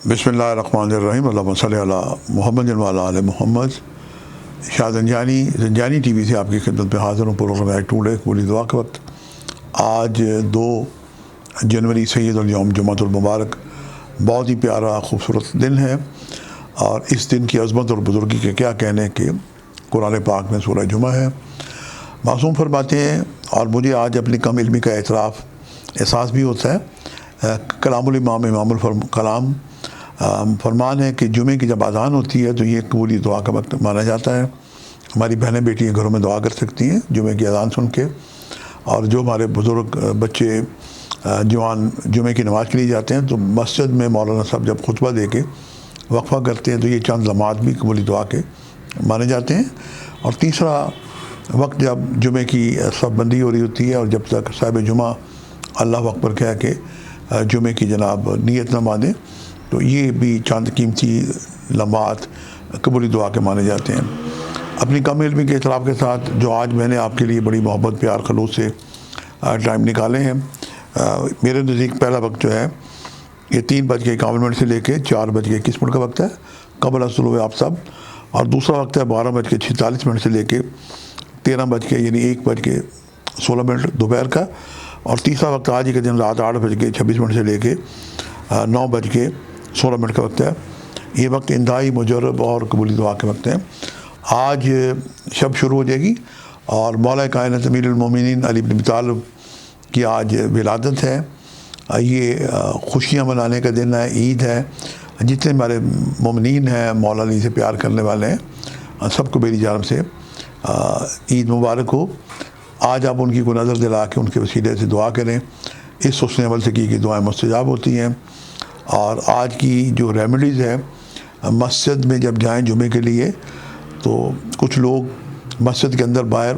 بسم اللہ الرحمن الرحیم اللہم صلی علی محمد و علی آل محمد۔ شاہ زنجانی ٹی وی سے آپ کی خدمت میں حاضر ہوں۔ پروگرام ایک ٹوڈے قبولی دعا کے وقت آج 2 جنوری سید الیوم جمعۃ المبارک بہت ہی پیارا خوبصورت دن ہے، اور اس دن کی عظمت اور بزرگی کے کیا کہنے کہ قرآن پاک میں سورہ جمعہ ہے۔ معصوم فرماتے ہیں، اور مجھے آج اپنی کم علمی کا احساس بھی ہوتا ہے، کلام الامام امام الکلام فرمان ہے کہ جمعے کی جب اذان ہوتی ہے تو یہ قبولی دعا کا وقت مانا جاتا ہے۔ ہماری بہنیں بیٹیاں گھروں میں دعا کر سکتی ہیں جمعے کی اذان سن کے، اور جو ہمارے بزرگ بچے جوان جمعے کی نماز کے لیے جاتے ہیں تو مسجد میں مولانا صاحب جب خطبہ دے کے وقفہ کرتے ہیں تو یہ چند لمحات بھی قبولی دعا کے مانے جاتے ہیں۔ اور تیسرا وقت جب جمعے کی صف بندی ہو رہی ہوتی ہے، اور جب تک صاحب جمعہ اللہ اکبر کہہ کے جمعے کی جناب نیت نہ باندھے تو یہ بھی چند قیمتی لمحات قبولی دعا کے مانے جاتے ہیں۔ اپنی کم علمی کے اعتراف کے ساتھ جو آج میں نے آپ کے لیے بڑی محبت پیار خلوص سے ٹائم نکالے ہیں، میرے نزدیک پہلا وقت جو ہے یہ 3:51 سے لے کے 4:21 کا وقت ہے قبل از طلوع آفتاب، اور دوسرا وقت ہے 12:46 سے لے کے 1:16 دوپہر کا، اور تیسرا وقت آج کے دن رات 8:26 سے لے کے 9:16 کا وقت ہے۔ یہ وقت انتہائی مجرب اور قبولی دعا کے وقت ہیں۔ آج شب شروع ہو جائے گی، اور مولا کائنات امیر المومنین علی بن ابی طالب کی آج ولادت ہے۔ یہ خوشیاں منانے کا دن ہے، عید ہے۔ جتنے ہمارے مومنین ہیں، مولا علی سے پیار کرنے والے ہیں، سب کو میری جانب سے عید مبارک ہو۔ آج آپ ان کی کو نظر دلا کے ان کے وسیلے سے دعا کریں، اس حسن عمل سے کی دعائیں مستجاب ہوتی ہیں۔ اور آج کی جو ریمیڈیز ہے، مسجد میں جب جائیں جمعے کے لیے تو کچھ لوگ مسجد کے اندر باہر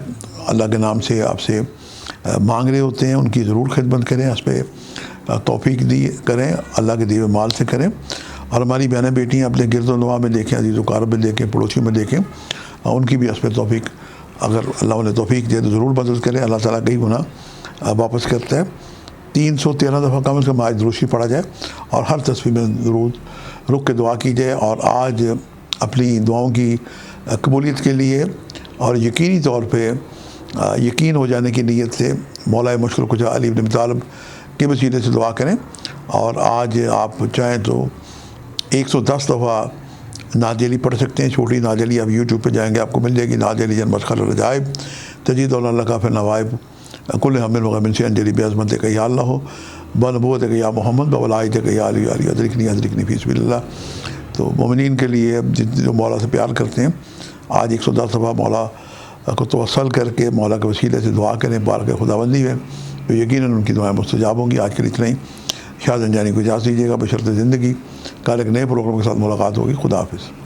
اللہ کے نام سے آپ سے مانگ رہے ہوتے ہیں، ان کی ضرور خدمت کریں، اس پہ توفیق کریں، اللہ کے دیے مال سے کریں۔ اور ہماری بہنیں بیٹیاں اپنے گرد و نواح میں دیکھیں، عزیز و اقارب میں دیکھیں، پڑوسیوں میں دیکھیں، ان کی بھی اس پہ توفیق، اگر اللہ انہیں توفیق دے تو ضرور مدد کریں۔ اللہ تعالیٰ کئی گناہ واپس کرتا ہے۔ 313 دفعہ کم از کم آج دروشی پڑھا جائے، اور ہر تصویر میں ضرور رک کے دعا کی جائے۔ اور آج اپنی دعاؤں کی قبولیت کے لیے اور یقینی طور پہ یقین ہو جانے کی نیت سے مولا مشکل کشا علی بن ابی طالب کے وسیلے سے دعا کریں۔ اور آج آپ چاہیں تو 110 دفعہ نعت علی پڑھ سکتے ہیں، چھوٹی نعت علی۔ آپ یوٹیوب پہ جائیں گے آپ کو مل جائے گی، نعت علی جن مسخر الرجائب تجید اللہ کا فی نوائب کل حمل وغمن سے انجلی بے عظمت کہ یا اللہ ہو بنبوت کہ یا محمد بولائے کہ یا علی علی ادرکنی فی سبیل اللہ۔ تو مومنین کے لیے جو مولا سے پیار کرتے ہیں، آج 110 دفعہ مولا کو توسل کر کے مولا کے وسیلے سے دعا کریں، بارک خداوندی ہے تو یقیناً ان کی دعائیں مستجاب ہوں گی۔ آج کے لیے اتنا ہی۔ شاہ زنجانی کو اجازت دیجیے گا، بشرط زندگی کل ایک نئے پروگرام کے ساتھ ملاقات ہوگی۔ خدا حافظ۔